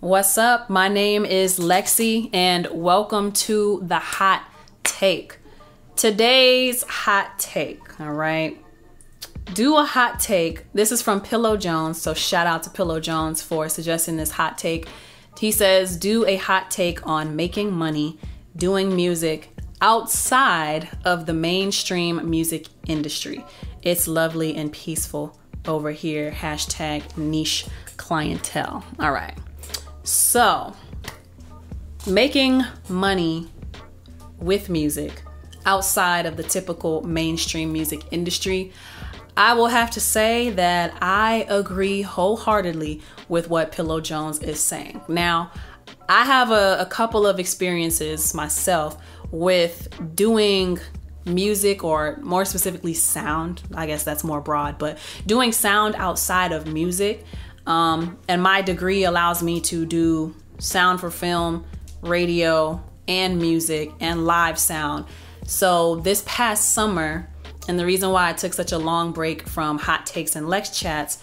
What's up? My name is LexC and welcome to the hot take. Today's hot take, all right? Do a hot take. This is from Pillow Jones, so shout out to Pillow Jones for suggesting this hot take. He says, do a hot take on making money doing music outside of the mainstream music industry. It's lovely and peaceful over here. Hashtag niche clientele. All right. So, making money with music outside of the typical mainstream music industry, I will have to say that I agree wholeheartedly with what Pillow Jones is saying. Now, I have a couple of experiences myself with doing music, or more specifically sound. I guess that's more broad, but doing sound outside of music. And my degree allows me to do sound for film, radio, and music, and live sound. So this past summer, and the reason why I took such a long break from hot takes and Lex chats,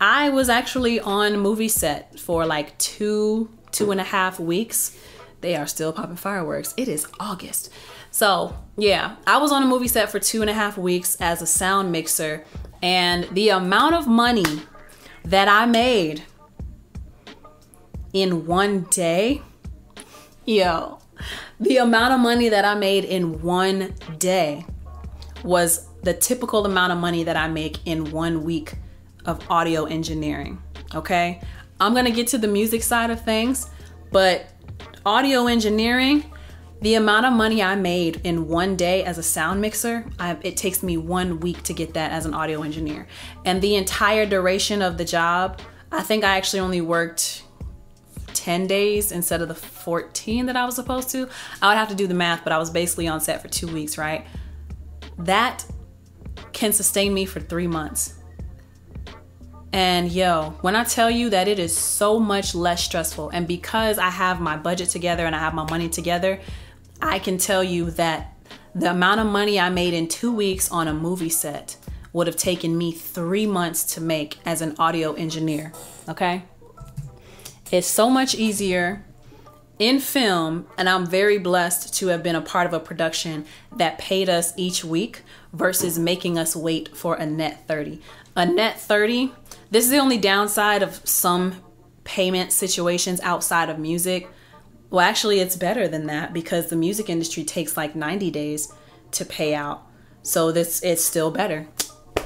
I was actually on movie set for like two and a half weeks. They are still popping fireworks. It is August. So yeah, I was on a movie set for 2.5 weeks as a sound mixer, and the amount of money that I made in one day, the amount of money that I made in one day was the typical amount of money that I make in 1 week of audio engineering, okay? I'm gonna get to the music side of things, but audio engineering, the amount of money I made in one day as a sound mixer, it takes me 1 week to get that as an audio engineer. And the entire duration of the job, I think I actually only worked 10 days instead of the 14 that I was supposed to. I would have to do the math, but I was basically on set for 2 weeks, right? That can sustain me for 3 months. And when I tell you that it is so much less stressful, and because I have my budget together and I have my money together, I can tell you that the amount of money I made in 2 weeks on a movie set would have taken me 3 months to make as an audio engineer, okay? It's so much easier in film, and I'm very blessed to have been a part of a production that paid us each week versus making us wait for a net 30. A net 30, this is the only downside of some payment situations outside of music. Well, actually, it's better than that because the music industry takes like 90 days to pay out. So it's still better.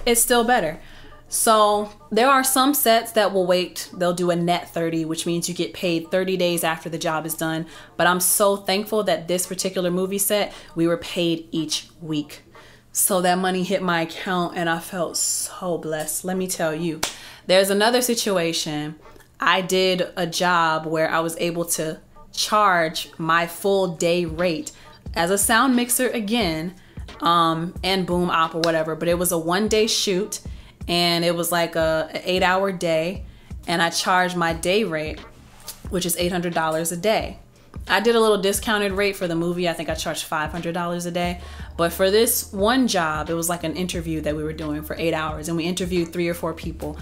It's still better. So there are some sets that will wait. They'll do a net 30, which means you get paid 30 days after the job is done. But I'm so thankful that this particular movie set, we were paid each week. So that money hit my account and I felt so blessed. Let me tell you, there's another situation. I did a job where I was able to charge my full day rate as a sound mixer again, and boom op or whatever, but it was a 1-day shoot and it was like a 8-hour day, and I charged my day rate, which is $800 a day. I did a little discounted rate for the movie. I think I charged $500 a day. But for this one job, it was like an interview that we were doing for 8 hours, and we interviewed 3 or 4 people.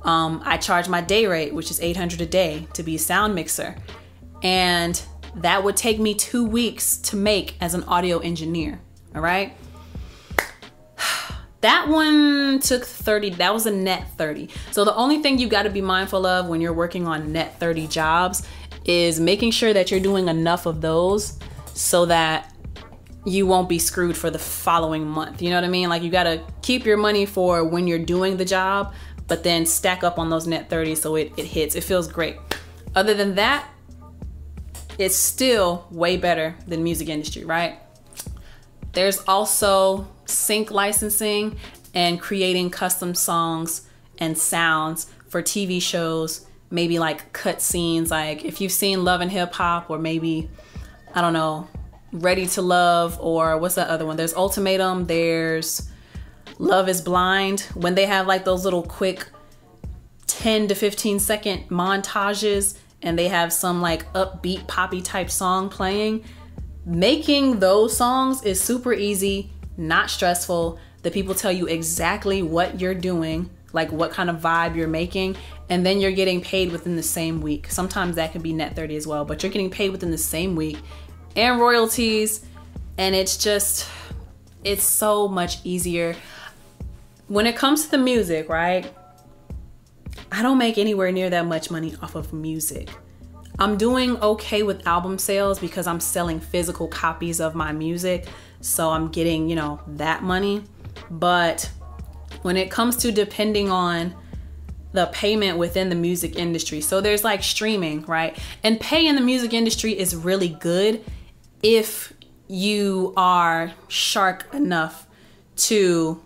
I charged my day rate, which is $800 a day, to be a sound mixer. And that would take me 2 weeks to make as an audio engineer, all right? That one took 30, that was a net 30. So the only thing you gotta be mindful of when you're working on net 30 jobs is making sure that you're doing enough of those so that you won't be screwed for the following month. You know what I mean? Like, you gotta keep your money for when you're doing the job, but then stack up on those net 30 so it hits. It feels great. Other than that, it's still way better than music industry, right? There's also sync licensing and creating custom songs and sounds for TV shows, maybe like cut scenes. Like if you've seen Love and Hip Hop, or maybe, I don't know, Ready to Love, or what's that other one? There's Ultimatum, there's Love is Blind. When they have like those little quick 10 to 15 second montages and they have some like upbeat poppy type song playing, making those songs is super easy, not stressful. The people tell you exactly what you're doing, like what kind of vibe you're making, and then you're getting paid within the same week. Sometimes that can be net 30 as well, but you're getting paid within the same week and royalties. And it's so much easier. When it comes to the music, right? I don't make anywhere near that much money off of music. I'm doing okay with album sales because I'm selling physical copies of my music. So I'm getting, you know, that money. But when it comes to depending on the payment within the music industry, so there's like streaming, right? And pay in the music industry is really good if you are shark enough to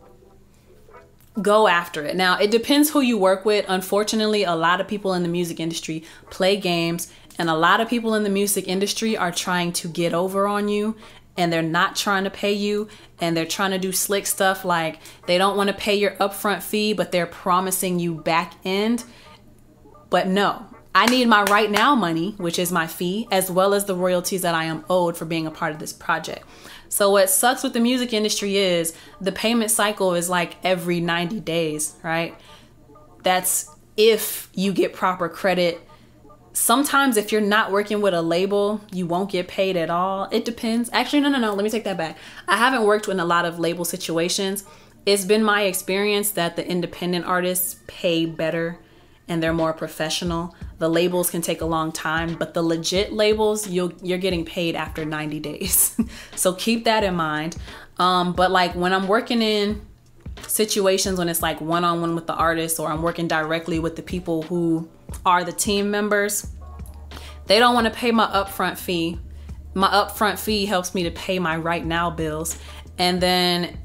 go after it. Now, it depends who you work with. Unfortunately, a lot of people in the music industry play games, and a lot of people in the music industry are trying to get over on you, and they're not trying to pay you, and they're trying to do slick stuff like they don't want to pay your upfront fee, but they're promising you back end. But no, I need my right now money, which is my fee, as well as the royalties that I am owed for being a part of this project. So what sucks with the music industry is the payment cycle is like every 90 days, right? That's if you get proper credit. Sometimes if you're not working with a label, you won't get paid at all. It depends. Actually, no. Let me take that back. I haven't worked in a lot of label situations. It's been my experience that the independent artists pay better and they're more professional. The labels can take a long time, but the legit labels, you're getting paid after 90 days. So keep that in mind. But like when I'm working in situations when it's like one-on-one with the artist, or I'm working directly with the people who are the team members, they don't want to pay my upfront fee. My upfront fee helps me to pay my right now bills. And then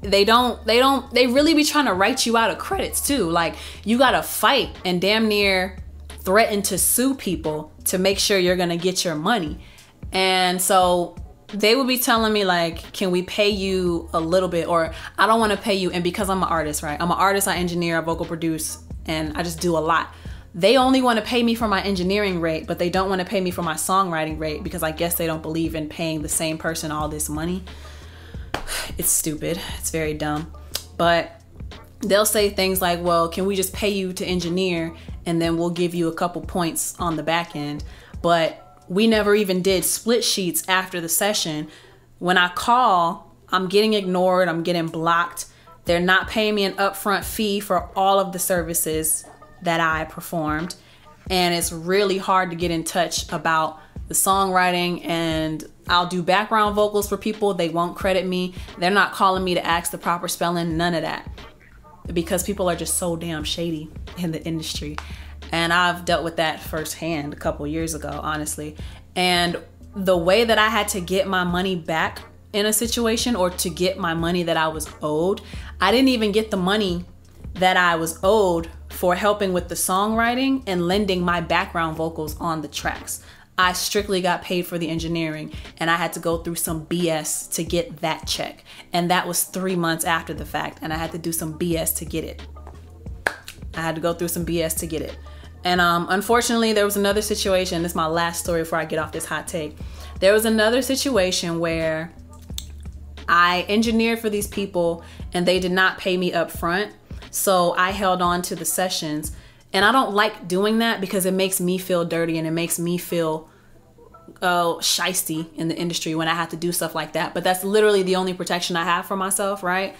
they really be trying to write you out of credits too. Like you gotta fight and damn near threaten to sue people to make sure you're gonna get your money. And so they would be telling me like, can we pay you a little bit? Or I don't want to pay you. And because I'm an artist, right? I'm an artist, I engineer, I vocal produce, and I just do a lot. They only want to pay me for my engineering rate, but they don't want to pay me for my songwriting rate because I guess they don't believe in paying the same person all this money. It's stupid. It's very dumb. But they'll say things like, well, can we just pay you to engineer and then we'll give you a couple points on the back end? But we never even did split sheets after the session. When I call, I'm getting ignored. I'm getting blocked. They're not paying me an upfront fee for all of the services that I performed. And it's really hard to get in touch about the songwriting, and I'll do background vocals for people. They won't credit me. They're not calling me to ask the proper spelling, none of that, because people are just so damn shady in the industry. And I've dealt with that firsthand a couple years ago, honestly. And the way that I had to get my money back in a situation, or to get my money that I was owed, I didn't even get the money that I was owed for helping with the songwriting and lending my background vocals on the tracks. I strictly got paid for the engineering, and I had to go through some BS to get that check. And that was 3 months after the fact, and I had to do some BS to get it. I had to go through some BS to get it. And unfortunately, there was another situation. This is my last story before I get off this hot take. There was another situation where I engineered for these people and they did not pay me up front. So I held on to the sessions. And I don't like doing that because it makes me feel dirty and it makes me feel shysty in the industry when I have to do stuff like that. But that's literally the only protection I have for myself, right?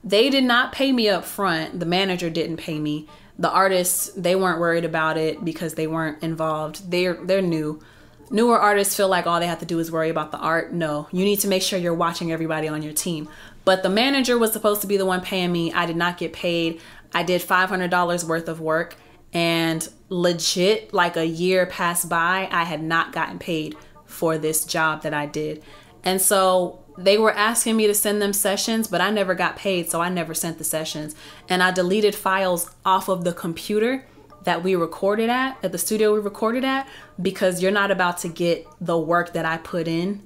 They did not pay me up front. The manager didn't pay me. The artists, they weren't worried about it because they weren't involved. They're new. Newer artists feel like all they have to do is worry about the art. No, you need to make sure you're watching everybody on your team. But the manager was supposed to be the one paying me. I did not get paid. I did $500 worth of work. And legit, like a year passed by, I had not gotten paid for this job that I did. And so they were asking me to send them sessions, but I never got paid, so I never sent the sessions. And I deleted files off of the computer that we recorded at the studio we recorded at, because you're not about to get the work that I put in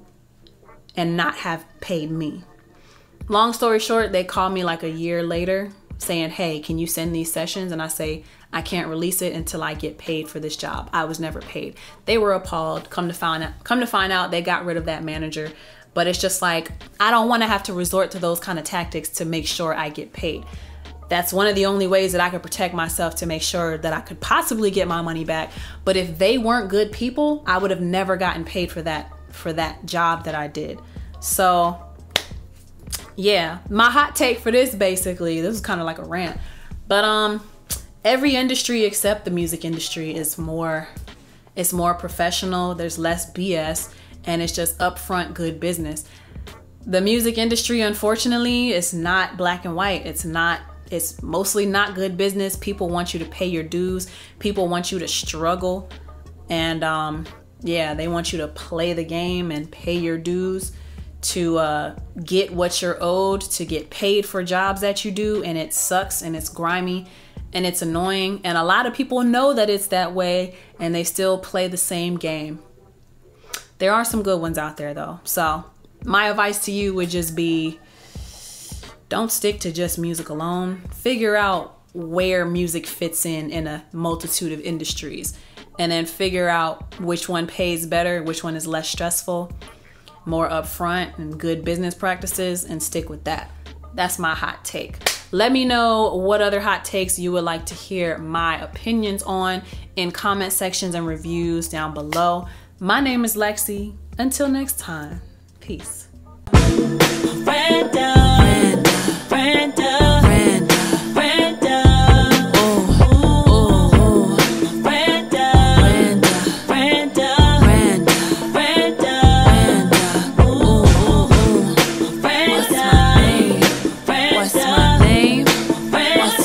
and not have paid me. Long story short, they called me like a year later saying, hey, can you send these sessions? And I say, I can't release it until I get paid for this job. I was never paid. They were appalled. Come to find out, they got rid of that manager. But it's just like, I don't want to have to resort to those kind of tactics to make sure I get paid. That's one of the only ways that I could protect myself to make sure that I could possibly get my money back. But if they weren't good people, I would have never gotten paid for that job that I did. So yeah, my hot take for this, basically, this is kind of like a rant, but every industry except the music industry is more professional. There's less BS, and it's just upfront good business. The music industry, unfortunately, is not black and white. It's mostly not good business. People want you to pay your dues. People want you to struggle, and yeah, they want you to play the game and pay your dues to get what you're owed, to get paid for jobs that you do. And it sucks, and it's grimy, and it's annoying, and a lot of people know that it's that way, and they still play the same game. There are some good ones out there though. So my advice to you would just be, don't stick to just music alone. Figure out where music fits in a multitude of industries, and then figure out which one pays better, which one is less stressful, more upfront, and good business practices, and stick with that. That's my hot take. Let me know what other hot takes you would like to hear my opinions on in comment sections and reviews down below. My name is LexC. Until next time, peace.